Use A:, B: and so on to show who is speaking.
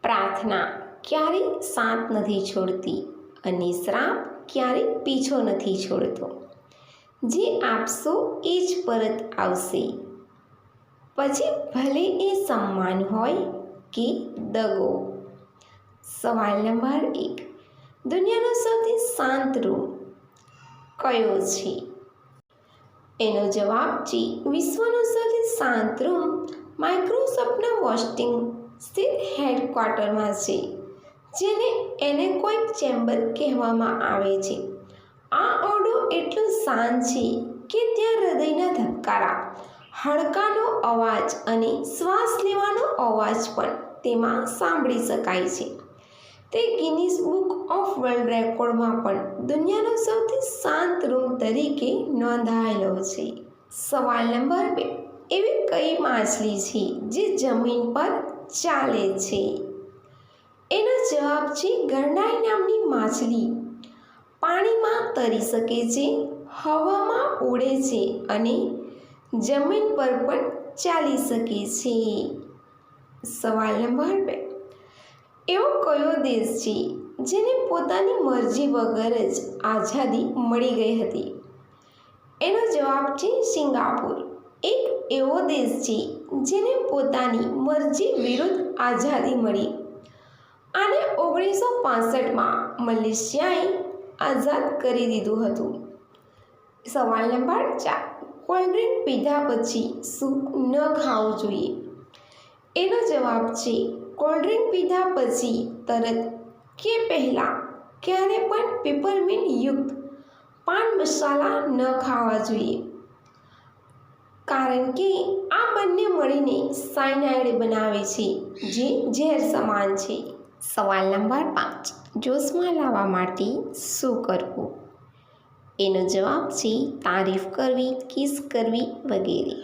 A: પ્રાર્થના ક્યારેય સાથ નથી છોડતી અને શ્રાપ ક્યારેય પીછો નથી છોડતો. જે આપશો એ જ પરત આવશે, પછી ભલે એ સન્માન હોય કે દગો. સવાલ નંબર 1. દુનિયાનો સૌથી શાંત રૂમ કયો છે? એનો જવાબ છે વિશ્વનો સૌથી શાંત રૂમ માઇક્રોસોફ્ટના વોશિંગ્ટન સ્થિત હેડક્વાર્ટરમાં છે, જેને એનેકોઇક ચેમ્બર કહેવામાં આવે છે. આ ઓરડો એટલો શાંત છે કે ત્યાં હૃદયના ધબકારા, હાડકાનો અવાજ અને શ્વાસ લેવાનો અવાજ પણ તેમાં સાંભળી શકાય છે. તે ગિનીસ બુક ઓફ વર્લ્ડ રેકોર્ડમાં પણ દુનિયાનો સૌથી શાંત રૂમ તરીકે નોંધાયેલો છે. સવાલ નંબર 2. એવી કઈ માછલી છે જે જમીન પર ચાલે છે? એનો જવાબ છે ગરનાઈ નામની માછલી પાણીમાં તરી શકે છે, હવામાં ઉડે છે અને જમીન પર પણ ચાલી શકે છે. સવાલ નંબર 2. એવો કયો દેશ છે જેને પોતાની મરજી વગર જ આઝાદી મળી ગઈ હતી? એનો જવાબ છે સિંગાપુર. એક એવો દેશ છે જેને પોતાની મરજી વિરુદ્ધ આઝાદી મળી. આને 1965માં મલેશિયાએ આઝાદ કરી દીધું હતું. સવાલ નંબર 4. કોલ્ડ્રિંક પીધા પછી શું ન ખાવું જોઈએ? એનો જવાબ છે કોલ્ડ્રિંક પીધા પછી તરત કે પહેલાં ક્યારે પણ પેપરમિન્ટ યુક્ત પાન મસાલા ન ખાવા જોઈએ, કારણ કે આ બંને મળીને સાયનાઇડ બનાવે છે, જે ઝેર સમાન છે. સવાલ નંબર 5. જોશમાં લાવવા માટે શું કરવું? એનો જવાબ છે તારીફ કરવી, કિસ કરવી વગેરે.